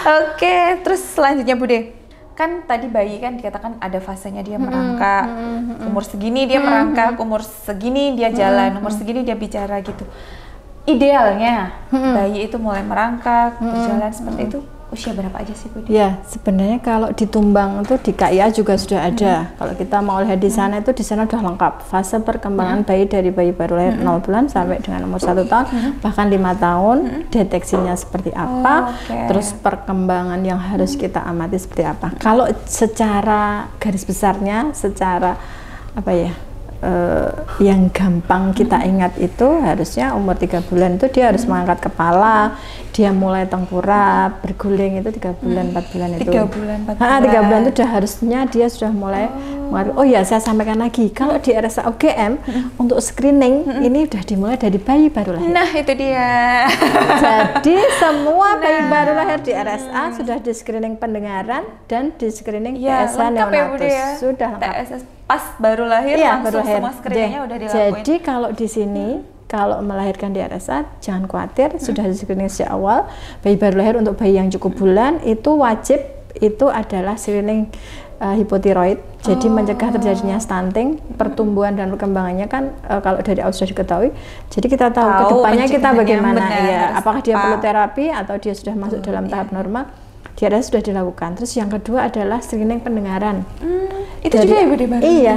Oke, terus selanjutnya Bu De. Kan tadi bayi kan dikatakan ada fasenya dia merangkak, umur segini dia merangkak, umur segini dia jalan, umur segini dia bicara gitu. Idealnya bayi itu mulai merangkak, berjalan seperti itu usia berapa aja sih Bu? Ya, sebenarnya kalau ditumbang itu di KIA juga sudah ada. Kalau kita mau lihat di sana itu di sana sudah lengkap fase perkembangan bayi dari bayi baru lahir 0 bulan sampai dengan umur 1 tahun, bahkan 5 tahun, deteksinya seperti apa, terus perkembangan yang harus kita amati seperti apa. Kalau secara garis besarnya, secara apa ya? Yang gampang kita ingat itu harusnya umur 3 bulan itu dia harus mengangkat kepala, dia mulai tengkurap, berguling itu 3 bulan, 4 bulan itu. 3 bulan, 4 bulan. 3 bulan itu sudah harusnya dia sudah mulai oh ya, saya sampaikan lagi, kalau di RSA UGM untuk screening ini sudah dimulai dari bayi baru lahir. Nah, itu dia. Jadi semua bayi baru lahir di RSA sudah di screening pendengaran dan di screening TSH neonatus. Sudah lengkap. Pas baru lahir langsung semua screeningnya udah dilakuin. Jadi kalau di sini kalau melahirkan di RSA jangan khawatir, sudah di screening sejak awal. Bayi baru lahir untuk bayi yang cukup bulan itu wajib itu adalah screening hipotiroid. Jadi mencegah terjadinya stunting, pertumbuhan dan perkembangannya kan kalau dari awal sudah diketahui. Jadi kita tahu kedepannya kita bagaimana apakah dia perlu terapi atau dia sudah masuk dalam tahap normal. Di RSA sudah dilakukan. Terus yang kedua adalah screening pendengaran. Itu juga Ibu Debar? Iya.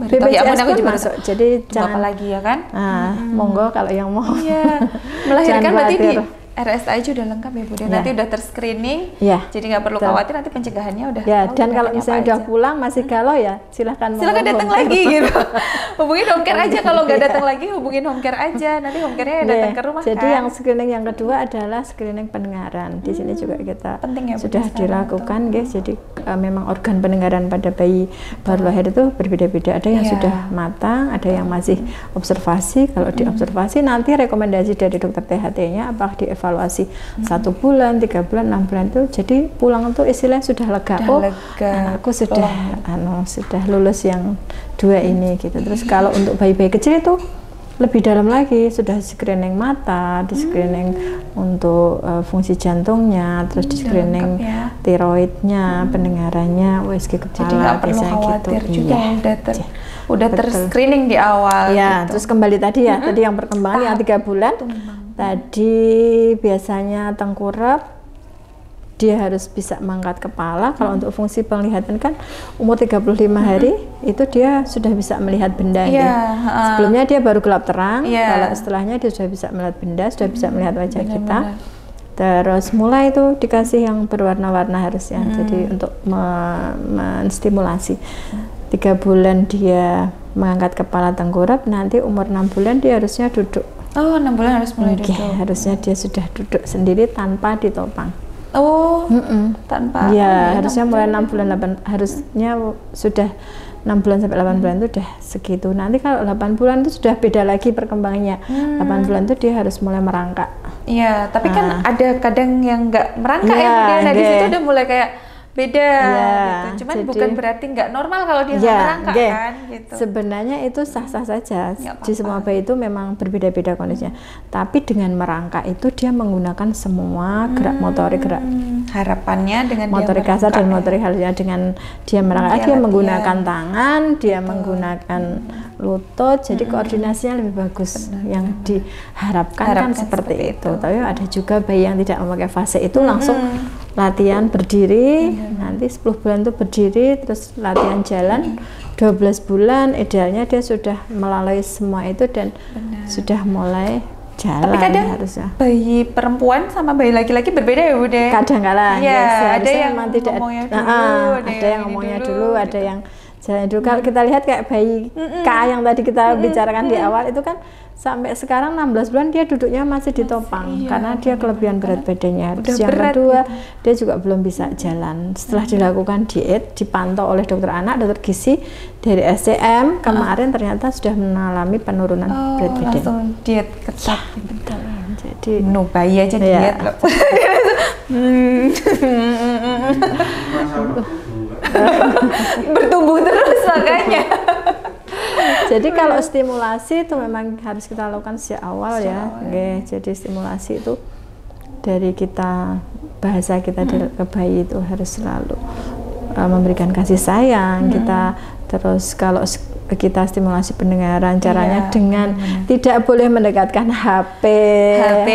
BPJS pun masuk. Jadi jangan apa lagi ya kan? Monggo kalau yang mau. Iya. Melahirkan berarti di RSA aja udah lengkap ya Bu De. Nanti udah terscreening. Jadi nggak perlu khawatir, nanti pencegahannya udah. Dan kalau misalnya udah pulang masih galau ya silahkan datang lagi gitu. Hubungin home care aja, kalau nggak datang lagi hubungin home care aja. Nanti home care-nya datang ke rumah. Jadi yang screening yang kedua adalah screening pendengaran. Di sini juga kita sudah dilakukan guys. Jadi memang organ pendengaran pada bayi baru lahir itu berbeda-beda. Ada yang sudah matang, ada yang masih observasi. Kalau diobservasi nanti rekomendasi dari dokter THT-nya apakah dievaluasi 1 bulan, 3 bulan, 6 bulan itu. Jadi pulang itu istilahnya sudah lega. Anakku sudah sudah lulus yang 2 ini gitu. Terus kalau untuk bayi-bayi kecil itu lebih dalam lagi, sudah screening mata, di screening untuk fungsi jantungnya, terus di screening tiroidnya, pendengarannya, USG kepala. Jadi nggak perlu khawatir juga udah terscreening di awal. Ya, terus kembali tadi ya, tadi yang perkembangan yang 3 bulan. Tadi biasanya tengkurap, dia harus bisa mengangkat kepala. Kalau untuk fungsi penglihatan kan umur 35 hari itu dia sudah bisa melihat benda. Sebelumnya dia baru gelap terang, kalau setelahnya dia sudah bisa melihat benda, sudah bisa melihat wajah kita. Terus mulai itu dikasih yang berwarna-warna harusnya, jadi untuk menstimulasi. 3 bulan dia mengangkat kepala tengkurap, nanti umur 6 bulan dia harusnya duduk. 6 bulan harus mulai duduk. Harusnya dia sudah duduk sendiri tanpa ditopang. Tanpa. Ya, harusnya mulai 6 bulan 8, harusnya sudah 6 bulan sampai 8 bulan itu udah segitu. Nanti kalau 8 bulan itu sudah beda lagi perkembangannya. 8 bulan itu dia harus mulai merangkak. Iya, tapi kan ada kadang yang nggak merangkak ya Bu De. Nah, di situ udah mulai kayak beda gitu. Cuman jadi, bukan berarti nggak normal kalau dia nggak merangkak kan gitu. Sebenarnya itu sah-sah saja. Di semua bayi itu memang berbeda-beda kondisinya. Tapi dengan merangkak itu dia menggunakan semua gerak motorik, harapannya dengan motorik kasar dan motorik halusnya. Dengan dia merangkak, dia menggunakan tangan, dia menggunakan lutut, jadi koordinasinya lebih bagus. Yang diharapkan kan seperti itu. Tapi ada juga bayi yang tidak memakai fase itu langsung latihan berdiri, nanti 10 bulan tuh berdiri, terus latihan jalan 12 bulan, idealnya dia sudah melalui semua itu dan sudah mulai jalan. Tapi kadang harusnya bayi perempuan sama bayi laki-laki berbeda ya Bude? Kadang-kadang ya, ada yang memang tidak ngomongnya dulu, ada yang ngomongnya dulu, ada yang jalan dulu. Kalau kita lihat kayak bayi Ka yang tadi kita bicarakan di awal itu kan sampai sekarang 16 bulan dia duduknya masih ditopang karena dia kelebihan berat badannya. Terus yang kedua dia juga belum bisa jalan. Setelah dilakukan diet, dipantau oleh dokter anak, dokter gizi dari SCM kemarin ternyata sudah mengalami penurunan berat badan. Langsung diet ketat. Betul. Jadi bayi aja diet loh. Bertumbuh terus makanya. Jadi kalau stimulasi itu memang harus kita lakukan sejak awal ya. Jadi stimulasi itu dari kita, bahasa kita ke bayi itu harus selalu memberikan kasih sayang. Kita terus kalau kita stimulasi pendengaran caranya dengan tidak boleh mendekatkan HP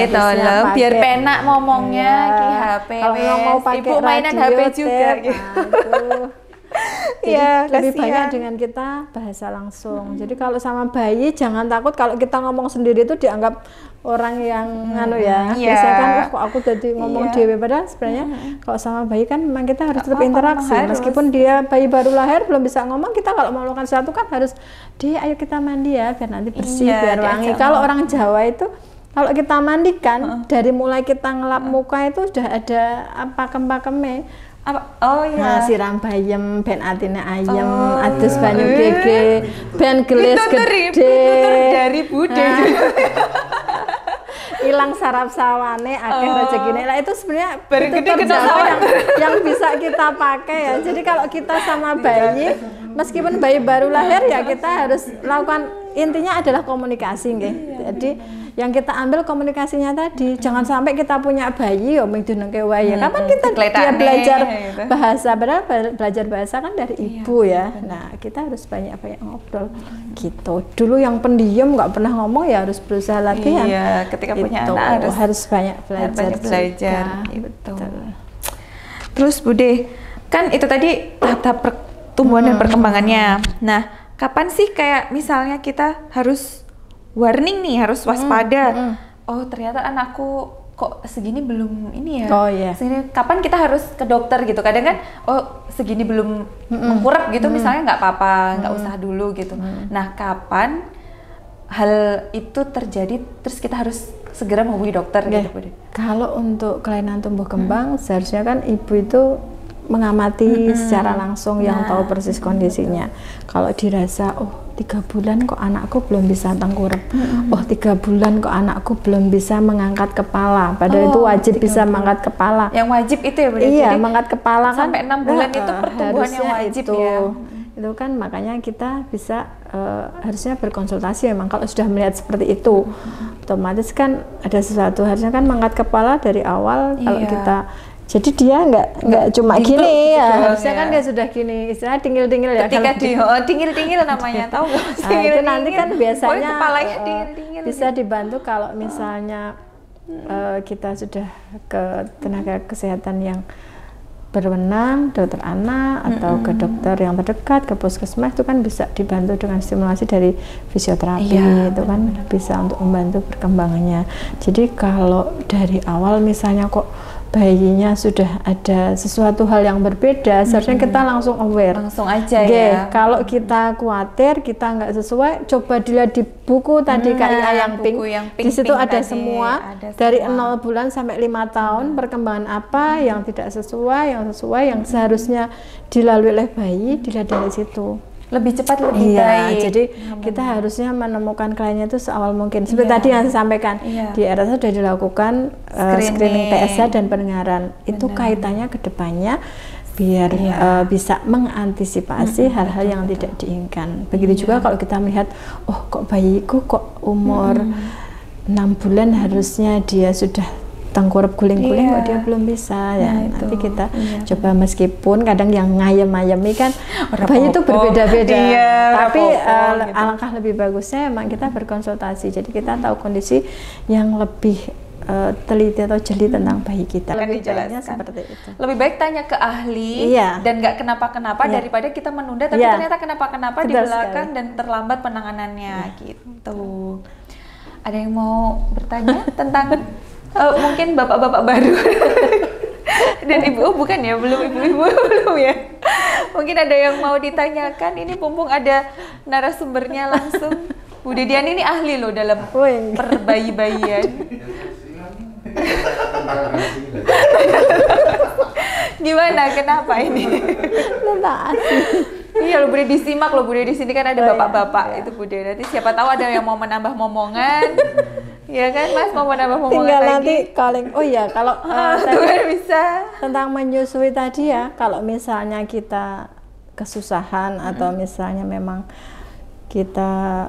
tolong biar penak ngomongnya ki HP. Kalau mau pakai ibu mainan HP juga gitu. Jadi lebih banyak dengan kita bahasa langsung. Jadi kalau sama bayi jangan takut kalau kita ngomong sendiri itu dianggap orang yang biasanya kan kok aku jadi ngomong dewe, padahal sebenarnya kalau sama bayi kan memang kita harus tetap interaksi meskipun dia bayi baru lahir belum bisa ngomong. Kita kalau mau melakukan sesuatu kan harus ayo kita mandi ya biar nanti bersih biar wangi. Kalau orang Jawa itu kalau kita mandikan dari mulai kita ngelap muka itu sudah ada pakem-pakemnya. Nah, siram bayem, ben atine ayem, adus banyu gege, ben gelis gede. Dari Bude. Hilang saraf sawane, akeh rezekine. Nah, itu sebenarnya bergede yang bisa kita pakai ya. Jadi kalau kita sama bayi, meskipun bayi baru lahir ya kita harus lakukan, intinya adalah komunikasi nggih. Jadi yang kita ambil komunikasinya tadi, jangan sampai kita punya bayi mengdunengke wae. Kapan kita dia belajar bahasa, belajar bahasa kan dari ibu ya. Nah, kita harus banyak-banyak ngobrol gitu. Dulu yang pendiam nggak pernah ngomong ya harus berusaha latihan. Iya, ketika punya anak harus banyak belajar. Gitu. Terus Bude, kan itu tadi tahap-tahap pertumbuhan dan perkembangannya. Nah, kapan sih kayak misalnya kita harus warning nih, harus waspada. Oh ternyata anakku kok segini belum ini ya. Segini, kapan kita harus ke dokter gitu? Kadang kan segini belum mengkurap gitu, misalnya nggak apa-apa, nggak usah dulu gitu. Nah kapan hal itu terjadi terus kita harus segera menghubungi dokter gitu Bude? Kalau untuk kelainan tumbuh kembang seharusnya kan ibu itu mengamati secara langsung yang tahu persis kondisinya. Kalau dirasa 3 bulan kok anakku belum bisa tengkurap, 3 bulan kok anakku belum bisa mengangkat kepala, padahal itu wajib bisa mengangkat kepala. Yang wajib itu ya Bude? Iya, mengangkat kepala kan sampai 6 bulan itu pertumbuhan yang wajib ya. Itu kan makanya kita bisa harusnya berkonsultasi memang kalau sudah melihat seperti itu. Otomatis kan ada sesuatu, harusnya kan mengangkat kepala dari awal. Kalau kita jadi dia nggak cuma gini ya, harusnya kan dia sudah gini, istilah tingil-tingil ya. Ketika tingil-tingil namanya, tahu nggak? Itu nanti kan biasanya bisa dibantu kalau misalnya kita sudah ke tenaga kesehatan yang berwenang, dokter anak atau ke dokter yang terdekat, ke puskesmas, itu kan bisa dibantu dengan stimulasi dari fisioterapi. Itu kan bisa untuk membantu perkembangannya. Jadi kalau dari awal misalnya kok bayinya sudah ada sesuatu hal yang berbeda, seharusnya kita langsung aware. Langsung aja ya. Kalau kita khawatir, kita nggak sesuai, coba dilihat di buku tadi KIA yang pink. Di situ ada semua dari 0 bulan sampai 5 tahun perkembangan apa yang tidak sesuai, yang sesuai, yang seharusnya dilalui oleh bayi, dilihat dari situ. Lebih cepat lebih baik. Jadi kita harusnya menemukan kliennya itu seawal mungkin. Seperti tadi yang saya sampaikan, di RSA sudah dilakukan screening TSH dan pendengaran. Itu kaitannya ke depannya biar bisa mengantisipasi hal-hal yang tidak diinginkan. Begitu juga kalau kita melihat, kok bayiku kok umur 6 bulan harusnya dia sudah tengkurap guling-guling kok dia belum bisa ya. Nanti kita coba, meskipun kadang yang ngayem-ngayemi kan bayi itu berbeda-beda, tapi alangkah lebih bagusnya emang kita berkonsultasi, jadi kita tahu kondisi yang lebih teliti atau jeli tentang bayi kita. Lebih baiknya dijelaskan. seperti itu. Lebih baik tanya ke ahli dan nggak kenapa-kenapa daripada kita menunda tapi ternyata kenapa-kenapa di belakang dan terlambat penanganannya gitu. Ada yang mau bertanya tentang mungkin bapak-bapak baru dan ibu? Oh bukan ya, belum ibu-ibu belum ya. Mungkin ada yang mau ditanyakan. Ini mumpung ada narasumbernya langsung. Bu Dediani ini ahli loh dalam perbayi-bayian. Gimana? Kenapa ini? Tentang ASI. Iya loh, Bude disimak loh, Bude di sini kan ada bapak-bapak itu Bude. Nanti siapa tahu ada yang mau menambah momongan. Iya kan Mas, mau menambah momongan tinggal lagi. Nanti calling. Oh iya, kalau tadi bisa. Tentang menyusui tadi ya, kalau misalnya kita kesusahan atau misalnya memang kita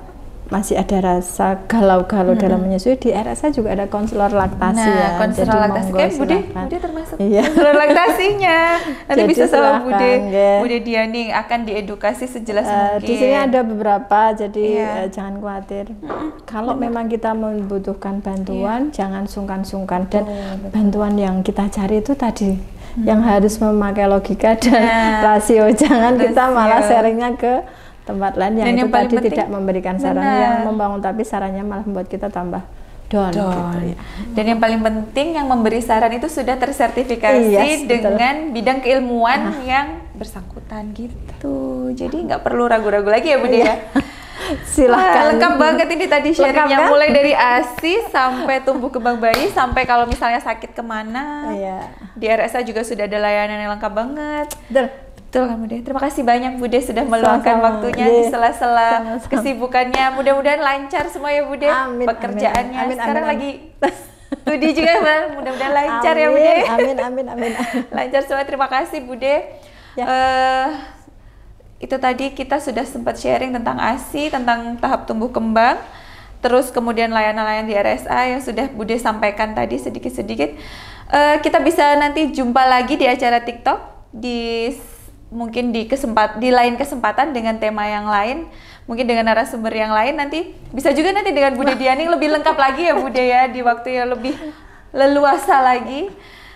masih ada rasa galau-galau dalam menyusui, di RSA juga ada konselor laktasi ya. Konselor laktasi kan Bude termasuk konselor laktasinya. Nanti jadi bisa sama Bude ya. Diani akan diedukasi sejelas mungkin. Di sini ada beberapa, jadi jangan khawatir. Kalau memang kita membutuhkan bantuan, jangan sungkan-sungkan, dan bantuan yang kita cari itu tadi yang harus memakai logika dan rasio. Jangan kita malah sharingnya ke tempat lain yang itu tadi penting, tidak memberikan saran yang membangun, tapi sarannya malah membuat kita tambah down. Gitu, ya. Dan yang paling penting, yang memberi saran itu sudah tersertifikasi dengan bidang keilmuan yang bersangkutan gitu. Jadi nggak perlu ragu-ragu lagi ya Budi ya. Silahkan. Lengkap banget ini tadi sharingnya, mulai dari ASI sampai tumbuh kembang bayi, sampai kalau misalnya sakit kemana. Di RSA juga sudah ada layanan yang lengkap banget. Betul kan Bude? Terima kasih banyak Bude sudah meluangkan waktunya di sela-sela kesibukannya. Mudah-mudahan lancar semua ya Bude. Pekerjaannya. Sekarang lagi studi juga mudah-mudahan lancar ya Bude. Amin. Lancar semua, terima kasih Bude. Itu tadi kita sudah sempat sharing tentang ASI, tentang tahap tumbuh kembang. Terus kemudian layanan-layanan di RSA yang sudah Bude sampaikan tadi sedikit-sedikit. Kita bisa nanti jumpa lagi di acara TikTok mungkin di lain kesempatan dengan tema yang lain, mungkin dengan narasumber yang lain. Nanti bisa juga nanti dengan Bude Diani lebih lengkap lagi ya Bude ya, di waktu yang lebih leluasa lagi.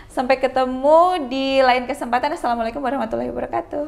Sampai ketemu di lain kesempatan. Assalamualaikum warahmatullahi wabarakatuh.